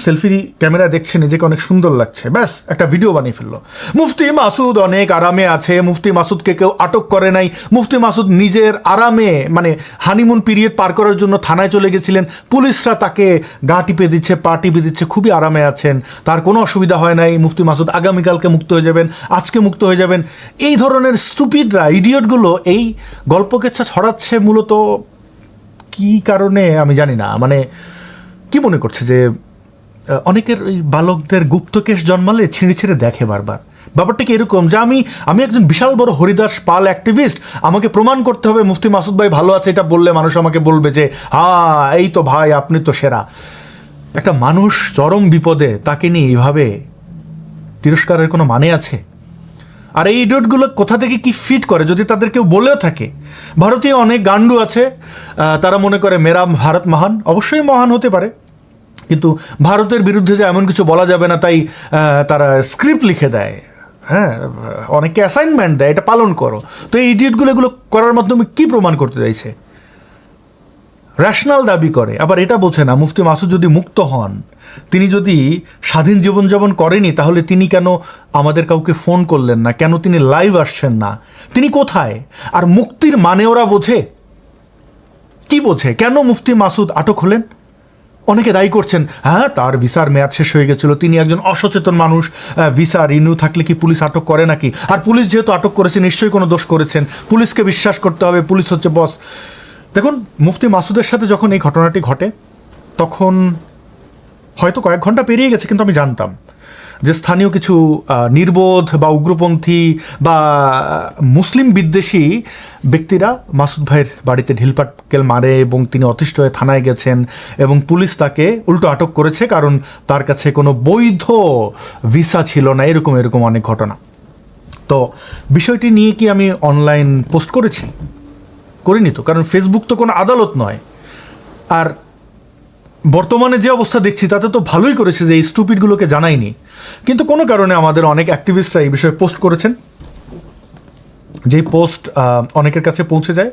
Selfie camera দেখছে নিজেকে অনেক সুন্দর লাগছে, ব্যাস একটা ভিডিও বানিয়ে ফেললো। মুফতি মাসুদ অনেক আরামে আছে, মুফতি মাসুদকে কেউ আটক করে নাই, মুফতি মাসুদ নিজের আরামে মানে হানিমুন পিরিয়ড পার করার জন্য থানায় চলে গেছিলেন, পুলিশরা তাকে গা টিপে দিচ্ছে, পা টিপে দিচ্ছে, খুবই আরামে আছেন, তার কোনো অসুবিধা হয় নাই, মুফতি মাসুদ আগামীকালকে মুক্ত হয়ে যাবেন, আজকে মুক্ত হয়ে যাবেন। এই ধরনের স্টুপিডরা, ইডিয়টগুলো এই গল্পকেচ্ছা ছড়াচ্ছে মূলত কি কারণে আমি জানি না। মানে কি মনে করছে যে অনেকের ওই বালকদের গুপ্তকেশ জন্মালে ছিঁড়ে ছিঁড়ে দেখে বারবার। ব্যাপারটা কি এরকম যে আমি একজন বিশাল বড় হরিদাস পাল অ্যাক্টিভিস্ট, আমাকে প্রমাণ করতে হবে মুফতি মাসুদ ভাই ভালো আছে, এটা বললে মানুষ আমাকে বলবে যে হ্যাঁ এই তো ভাই আপনি তো সেরা। একটা মানুষ চরম বিপদে, তাকে নিয়ে এইভাবে তিরস্কারের কোনো মানে আছে? আর এই ইডিয়টগুলো কোথা থেকে কি ফিট করে যদি তাদের কেউ বলেও থাকে? ভারতীয় অনেক গান্ডু আছে, তারা মনে করে মেরা ভারত মহান, অবশ্যই মহান হতে পারে, কিন্তু ভারতের বিরুদ্ধে যে এমন কিছু বলা যাবে না তাই তারা স্ক্রিপ্ট লিখে দেয়, হ্যাঁ অনেকে অ্যাসাইনমেন্ট দেয় এটা পালন করো। তো এই ইডিয়টগুলো এগুলো করার মাধ্যমে কি প্রমাণ করতে চাইছে? র্যাশনাল দাবি করে, আবার এটা বোঝে না মুফতি মাসুদ যদি মুক্ত হন, তিনি যদি স্বাধীন জীবনযাপন করেনি, তাহলে তিনি কেন আমাদের কাউকে ফোন করলেন না, কেন তিনি লাইভ আসছেন না, তিনি কোথায়? আর মুক্তির মানে ওরা বোঝে কি বোঝে? কেন মুফতি মাসুদ আটক হলেন? অনেকে দায়ী করছেন হ্যাঁ তার ভিসার মেয়াদ শেষ হয়ে গেছিল, তিনি একজন অসচেতন মানুষ, ভিসা রিনিউ থাকলে কি পুলিশ আটক করে নাকি? আর পুলিশ যেহেতু আটক করেছে নিশ্চয়ই কোনো দোষ করেছেন, পুলিশকে বিশ্বাস করতে হবে, পুলিশ হচ্ছে বস। দেখুন মুফতি মাসুদের সাথে যখন এই ঘটনাটি ঘটে তখন হয়তো কয়েক ঘন্টা পেরিয়ে গেছে, কিন্তু আমি জানতাম যে স্থানীয় কিছু নির্বোধ বা উগ্রপন্থী বা মুসলিম বিদ্বেষী ব্যক্তিরা মাসুদ ভাইয়ের বাড়িতে ঢিলপাটকেল মারে এবং তিনি অতিষ্ঠ হয়ে থানায় গেছেন এবং পুলিশ তাকে উল্টো আটক করেছে কারণ তার কাছে কোনো বৈধ ভিসা ছিল না, এরকম অনেক ঘটনা। তো বিষয়টি নিয়ে কি আমি অনলাইন পোস্ট করিনি তো, কারণ ফেসবুক তো কোনো আদালত নয়। আর বর্তমানে যে অবস্থা দেখছি তাতে তো ভালোই করেছে যে এই স্টুপিডগুলোকে জানায়নি, কিন্তু কোনো কারণে আমাদের অনেক অ্যাক্টিভিস্টরা এই বিষয়ে পোস্ট করেছেন, যেই পোস্ট অনেকের কাছে পৌঁছে যায়,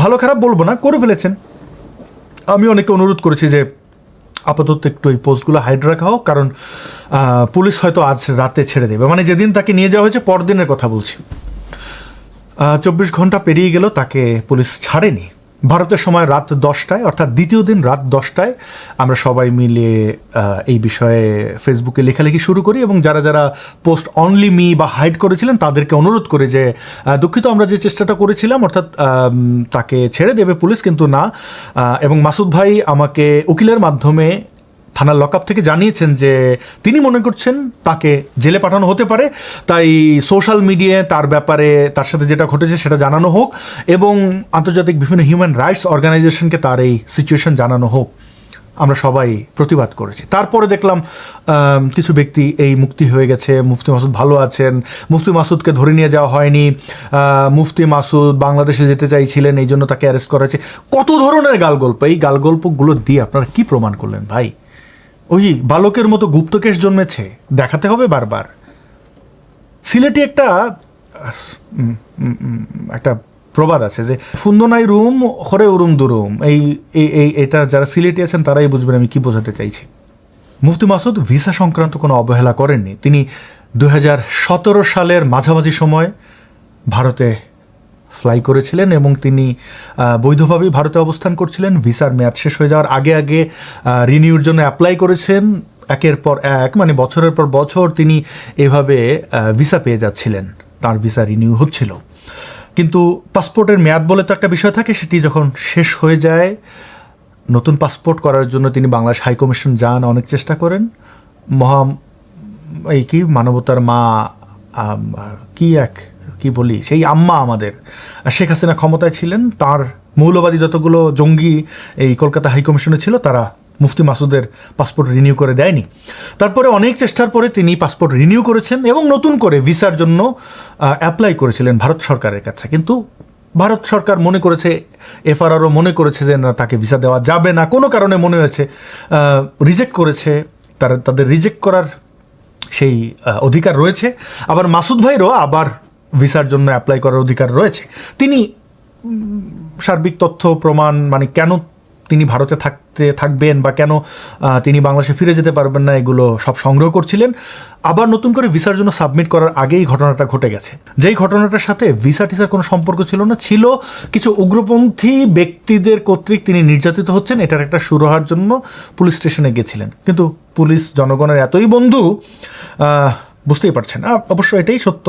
ভালো খারাপ বলবো না, করে ফেলেছেন। আমি অনেকে অনুরোধ করেছি যে আপাতত একটু এই পোস্টগুলো হাইড রাখা হোক, কারণ পুলিশ হয়তো আজ রাতে ছেড়ে দেবে, মানে যেদিন তাকে নিয়ে যাওয়া হয়েছে পরদিনের কথা বলছি। 24 ঘন্টা পেরিয়ে গেল, তাকে পুলিশ ছাড়েনি। ভারতের সময় রাত 10টায়, অর্থাৎ দ্বিতীয় দিন রাত 10টায় আমরা সবাই মিলে এই বিষয়ে ফেসবুকে লেখালেখি শুরু করি এবং যারা যারা পোস্ট অনলি মি বা হাইড করেছিলেন তাদেরকে অনুরোধ করি যে দুঃখিত, আমরা যে চেষ্টাটা করেছিলাম অর্থাৎ তাকে ছেড়ে দেবে পুলিশ, কিন্তু না। এবং মাসুদ ভাই আমাকে উকিলের মাধ্যমে থানার লকআপ থেকে জানিয়েছেন যে তিনি মনে করছেন তাকে জেলে পাঠানো হতে পারে, তাই সোশ্যাল মিডিয়ায় তার ব্যাপারে তার সাথে যেটা ঘটেছে সেটা জানানো হোক এবং আন্তর্জাতিক বিভিন্ন হিউম্যান রাইটস অর্গানাইজেশনকে তার এই সিচুয়েশন জানানো হোক। আমরা সবাই প্রতিবাদ করেছি। তারপরে দেখলাম কিছু ব্যক্তি এই মুক্তি হয়ে গেছে, মুফতি মাসুদ ভালো আছেন, মুফতি মাসুদকে ধরে নিয়ে যাওয়া হয়নি, মুফতি মাসুদ বাংলাদেশে যেতে চাইছিলেন এই জন্য তাকে অ্যারেস্ট করা হয়েছে। কত ধরনের গালগল্প, এই গালগল্পগুলো দিয়ে আপনারা কি প্রমাণ করলেন ভাই? ওই বালকের মতো গুপ্তকেশ জন্মেছে দেখাতে হবে বারবার। সিলেটি একটা প্রবাদ আছে যে ফুন্দনাই রুম হরে উরুম দুরুম, এটা যারা সিলেটি আছেন তারাই বুঝবেন আমি কি বোঝাতে চাইছি। মুফতি মাসুদ ভিসা সংক্রান্ত কোনো অবহেলা করেননি। তিনি 2017 সালের মাঝামাঝি সময় ভারতে ফ্লাই করেছিলেন এবং তিনি বৈধভাবেই ভারতে অবস্থান করছিলেন। ভিসার মেয়াদ শেষ হয়ে যাওয়ার আগে আগে রিনিউর জন্য অ্যাপ্লাই করেছেন, একের পর এক, মানে বছরের পর বছর তিনি এভাবে ভিসা পেয়ে যাচ্ছিলেন, তার ভিসা রিনিউ হচ্ছিল। কিন্তু পাসপোর্টের মেয়াদ বলে তো একটা বিষয় থাকে, সেটি যখন শেষ হয়ে যায় নতুন পাসপোর্ট করার জন্য তিনি বাংলাদেশ হাইকমিশন যান, অনেক চেষ্টা করেন। মানবতার মা কি বলি সেই আম্মা আমাদের শেখ হাসিনা ক্ষমতায় ছিলেন, তার মৌলবাদী যতগুলো জঙ্গি এই কলকাতা হাইকমিশনে ছিল তারা মুফতি মাসুদের পাসপোর্ট রিনিউ করে দেয়নি। তারপরে অনেক চেষ্টার পরে তিনি পাসপোর্ট রিনিউ করেছেন এবং নতুন করে ভিসার জন্য অ্যাপ্লাই করেছিলেন ভারত সরকারের কাছে, কিন্তু ভারত সরকার মনে করেছে, এফআরআরও মনে করেছে যে না, তাকে ভিসা দেওয়া যাবে না, কোনো কারণে মনে হয়েছে রিজেক্ট করেছে। তাদের রিজেক্ট করার সেই অধিকার রয়েছে। আবার মাসুদ ভাইয়েরও আবার ভিসার জন্য অ্যাপ্লাই করার অধিকার রয়েছে। তিনি সার্বিক তথ্য প্রমাণ, মানে কেন তিনি ভারতে থাকবেন বা কেন তিনি বাংলাদেশে ফিরে যেতে পারবেন না, এগুলো সব সংগ্রহ করছিলেন। আবার নতুন করে ভিসার জন্য সাবমিট করার আগেই ঘটনাটা ঘটে গেছে। যেই ঘটনাটার সাথে ভিসা টিসার কোনো সম্পর্ক ছিল না, ছিল কিছু উগ্রপন্থী ব্যক্তিদের কর্তৃক তিনি নির্যাতিত হচ্ছেন, এটার একটা সুরাহার জন্য পুলিশ স্টেশনে গেছিলেন। কিন্তু পুলিশ জনগণের এতই বন্ধু, বুঝতেই পারছেন। অবশ্য এটাই সত্য,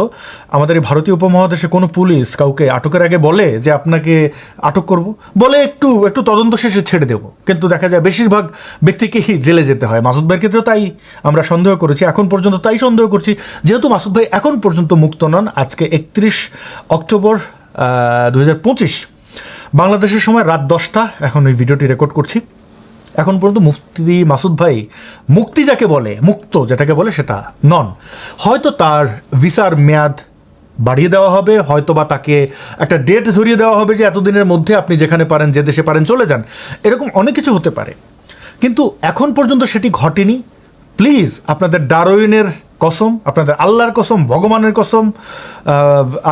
আমাদের এই ভারতীয় উপমহাদেশে কোনো পুলিশ কাউকে আটকের আগে বলে যে আপনাকে আটক করব, বলে একটু একটু তদন্ত শেষে ছেড়ে দেব, কিন্তু দেখা যায় বেশিরভাগ ব্যক্তিকেই জেলে যেতে হয়। মাসুদ ভাইয়ের ক্ষেত্রেও তাই আমরা সন্দেহ করেছি, এখন পর্যন্ত তাই সন্দেহ করছি, যেহেতু মাসুদ ভাই এখন পর্যন্ত মুক্ত নন। আজকে 31 অক্টোবর 2025 বাংলাদেশের সময় রাত 10টা এখন এই ভিডিওটি রেকর্ড করছি। এখন পর্যন্ত মুফতি মাসুদ ভাই মুক্তি যাকে বলে, মুক্ত যেটাকে বলে সেটা নন। হয়তো তার ভিসার মেয়াদ বাড়িয়ে দেওয়া হবে, হয়তো বা তাকে একটা ডেট ধরিয়ে দেওয়া হবে যে এতদিনের মধ্যে আপনি যেখানে পারেন, যে দেশে পারেন চলে যান, এরকম অনেক কিছু হতে পারে। কিন্তু এখন পর্যন্ত সেটি ঘটেনি। প্লিজ আপনাদের ডারউইনের কসম, আপনাদের আল্লাহর কসম, ভগবানের কসম,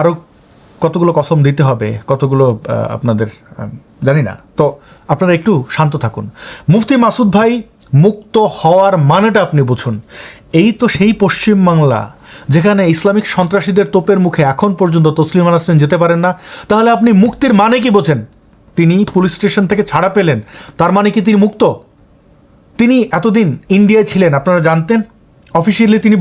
আরও কতগুলো কসম দিতে হবে, কতগুলো আপনাদের জানি না, তো আপনারা একটু শান্ত থাকুন। মুফতি মাসুদ ভাই মুক্ত হওয়ার মানেটা আপনি বুঝুন। এই তো সেই পশ্চিমবাংলা যেখানে ইসলামিক সন্ত্রাসীদের তোপের মুখে এখন পর্যন্ত তসলিমা নাসরিন যেতে পারেন না। তাহলে আপনি মুক্তির মানে কি বোঝেন? তিনি পুলিশ স্টেশন থেকে ছাড়া পেলেন, তার মানে কি তিনি মুক্ত? তিনি এতদিন ইন্ডিয়ায় ছিলেন, আপনারা জানতেন? অফিসিয়ালি তিনি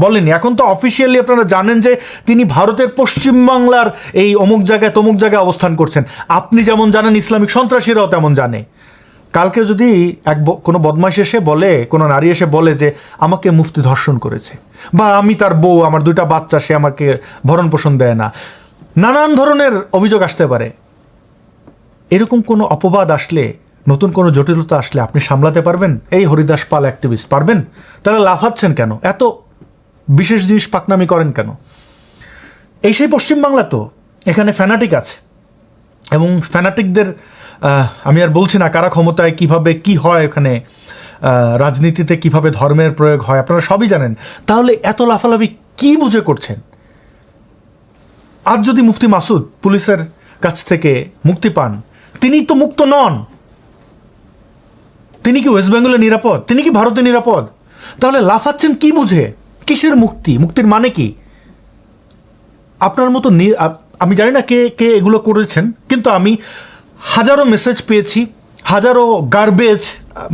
বলেননি। এখন তো অফিসিয়ালি আপনারা জানেন যে তিনি ভারতের পশ্চিমবাংলার এই অমুক জায়গায় তমুক জায়গায় অবস্থান করছেন। আপনি যেমন জানেন, ইসলামিক সন্ত্রাসীরাও তেমন জানে। কালকে যদি কোনো বদমাশ এসে বলে, কোনো নারী এসে বলে যে আমাকে মুফতি ধর্ষণ করেছে, বা আমি তার বউ, আমার 2টা বাচ্চা, সে আমাকে ভরণ পোষণ দেয় না, নানান ধরনের অভিযোগ আসতে পারে। এরকম কোনো অপবাদ আসলে, নতুন কোনো জটিলতা আসলে আপনি সামলাতে পারবেন? এই হরিদাস পাল অ্যাক্টিভিস্ট পারবেন? তাহলে লাফাচ্ছেন কেন? এত বিশেষ জিনিস পাকনামি করেন কেন? এই সেই পশ্চিমবাংলা তো, এখানে ফ্যানাটিক আছে, এবং ফ্যানাটিকদের আমি আর বলছি না কারা ক্ষমতায়, কিভাবে কি হয় এখানে, রাজনীতিতে কিভাবে ধর্মের প্রয়োগ হয়, আপনারা সবই জানেন। তাহলে এত লাফালাফি কি বুঝে করছেন? আজ যদি মুফতি মাসুদ পুলিশের কাছ থেকে মুক্তি পান, তিনি তো মুক্ত নন। তিনি কি ওয়েস্ট বেঙ্গলে নিরাপদ? তিনি কি ভারতে নিরাপদ? তাহলে লাফাচ্ছেন কি বুঝে? কিসের মুক্তি? মুক্তির মানে কি? আপনার মতো আমি জানি না কে কে এগুলো করেছেন, কিন্তু আমি হাজারো মেসেজ পেয়েছি, হাজারো গার্বেজ,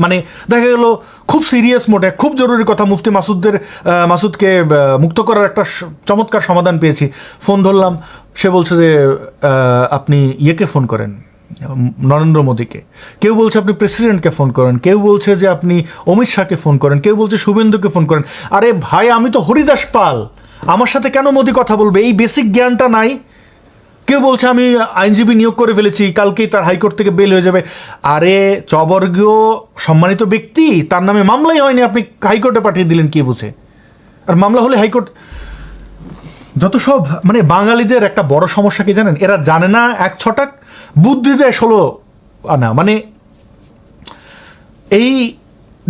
মানে দেখা গেল খুব সিরিয়াস মোডে, খুব জরুরি কথা, মুফতি মাসুদকে মুক্ত করার একটা চমৎকার সমাধান পেয়েছি। ফোন ধরলাম, সে বলছে যে আপনি ইয়েকে ফোন করেন, নরেন্দ্র মোদীকে। কেউ বলছে আপনি প্রেসিডেন্টকে ফোন করেন, কেউ বলছে যে আপনি অমিত শাহকে ফোন করেন, কেউ বলছে শুভেন্দুকে ফোন করেন। আরে ভাই, আমি তো হরিদাস পাল, আমার সাথে কেন মোদী কথা বলবে? এই বেসিক জ্ঞানটা নাই। কেউ বলছে আমি আইনজীবী নিয়োগ করে ফেলেছি, কালকেই তার হাইকোর্ট থেকে বেল হয়ে যাবে। আরে চবর্গীয় সম্মানিত ব্যক্তি, তার নামে মামলাই হয়নি, আপনি হাইকোর্টে পাঠিয়ে দিলেন কি বুঝে? আর মামলা হলে হাইকোর্ট, যত সব, মানে বাঙালিদের একটা বড় সমস্যা কি জানেন? এরা জানে না 1 ছটাক, বুদ্ধি দেয় 16 আনা। মানে এই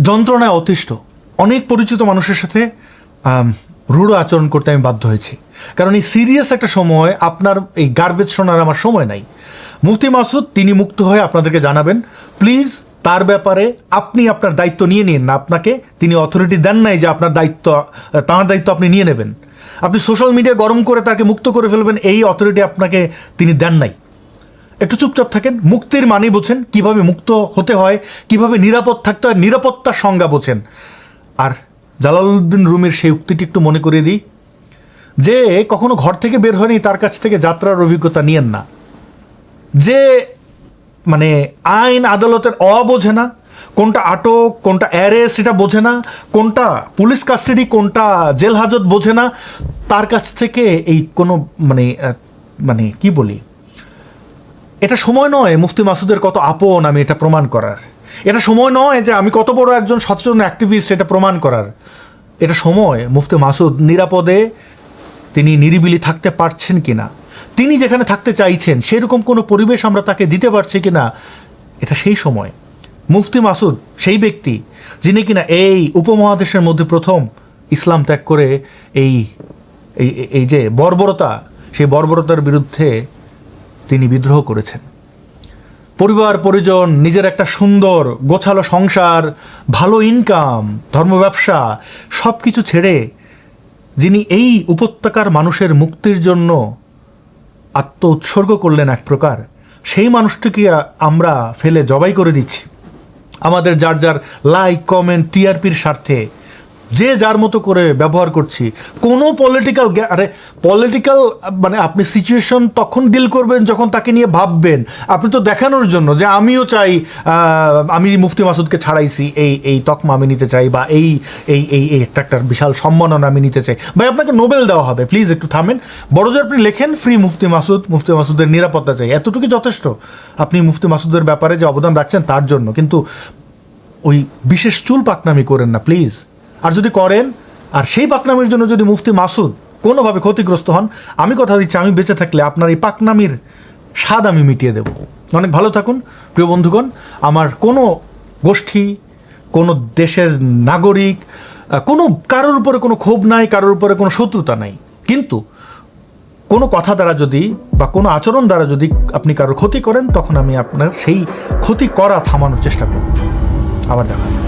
যন্ত্রণায় অতিষ্ঠ। অনেক পরিচিত মানুষের সাথে রূঢ় আচরণ করতে আমি বাধ্য হয়েছি, কারণ এই সিরিয়াস একটা সময় আপনার এই গার্বেজ শোনার আমার সময় নাই। মুফতি মাসুদ তিনি মুক্ত হয়ে আপনাদেরকে জানাবেন। প্লিজ তার ব্যাপারে আপনি আপনার দায়িত্ব নিয়ে নিন না। আপনাকে তিনি অথরিটি দেন নাই যে আপনার দায়িত্ব, তাঁর দায়িত্ব আপনি নিয়ে নেবেন। আপনি সোশ্যাল মিডিয়া গরম করে তাকে মুক্ত করে ফেলবেন, এই অথরিটি আপনাকে তিনি দেন নাই। একটু চুপচাপ থাকেন। মুক্তির মানে বোঝেন, কিভাবে মুক্ত হতে হয়, কিভাবে নিরাপদ থাকতে হয়, নিরাপত্তার সংজ্ঞা বোঝেন। আর জালালউদ্দিন রুমির সেই উক্তিটি একটু মনে করিয়ে দিই, যে কখনো ঘর থেকে বের হয়নি তার কাছ থেকে যাত্রার অভিজ্ঞতা নিয়েন না। যে মানে আইন আদালতের বোঝে না, কোনটা আটক কোনটা অ্যারেস্ট সেটা বোঝে না, কোনটা পুলিশ কাস্টাডি কোনটা জেল হাজত বোঝে না, তার কাছ থেকে এই কোনো মানে কি বলি, এটা সময় নয় মুফতি মাসুদের কত আপন আমি এটা প্রমাণ করার। এটা সময় নয় যে আমি কত বড় একজন সচেতন অ্যাক্টিভিস্ট এটা প্রমাণ করার। এটা সময় মুফতি মাসুদ নিরাপদে তিনি নিরিবিলি থাকতে পারছেন কিনা, তিনি যেখানে থাকতে চাইছেন সেরকম কোনো পরিবেশ আমরা তাকে দিতে পারছি কিনা, এটা সেই সময়। মুফতি মাসুদ সেই ব্যক্তি যিনি কিনা এই উপমহাদেশের মধ্যে প্রথম ইসলাম ত্যাগ করে এই এই যে বর্বরতা, সেই বর্বরতার বিরুদ্ধে তিনি বিদ্রোহ করেছেন। পরিবার পরিজন, নিজের একটা সুন্দর গোছালো সংসার, ভালো ইনকাম, ধর্ম ব্যবসা সব কিছু ছেড়ে যিনি এই উপত্যকার মানুষের মুক্তির জন্য আত্ম উৎসর্গ করলেন এক প্রকার, সেই মানুষটিকে আমরা ফেলে জবাই করে দিচ্ছি আমাদের যার যার লাইক কমেন্ট টিআরপির স্বার্থে, যে যার মতো করে ব্যবহার করছি। কোনো পলিটিক্যাল মানে আপনি সিচুয়েশন তখন ডিল করবেন যখন তাকে নিয়ে ভাববেন। আপনি তো দেখানোর জন্য যে আমিও চাই, আমি মুফতি মাসুদকে ছাড়াইছি, এই তকমা আমি নিতে চাই, বা এই এই এই এই একটা বিশাল সম্মাননা আমি নিতে চাই, ভাই আপনাকে নোবেল দেওয়া হবে, প্লিজ একটু থামেন। বড় যে আপনি লেখেন ফ্রি মুফতি মাসুদের নিরাপত্তা চাই, এতটুকু যথেষ্ট আপনি মুফতি মাসুদের ব্যাপারে যে অবদান রাখছেন তার জন্য। কিন্তু ওই বিশেষ চুল পাকনামি করেন না প্লিজ। আর যদি করেন, আর সেই পাকনামির জন্য যদি মুফতি মাসুদ কোনোভাবে ক্ষতিগ্রস্ত হন, আমি কথা দিচ্ছি আমি বেঁচে থাকলে আপনার এই পাকনামির স্বাদ আমি মিটিয়ে দেব। অনেক ভালো থাকুন প্রিয় বন্ধুগণ। আমার কোনো গোষ্ঠী, কোনো দেশের নাগরিক, কোনো কারোর উপরে কোনো ক্ষোভ নাই, কারোর উপরে কোনো শত্রুতা নাই, কিন্তু কোনো কথা দ্বারা যদি বা কোনো আচরণ দ্বারা যদি আপনি কারোর ক্ষতি করেন, তখন আমি আপনার সেই ক্ষতি করা থামানোর চেষ্টা করব। আবার দেখা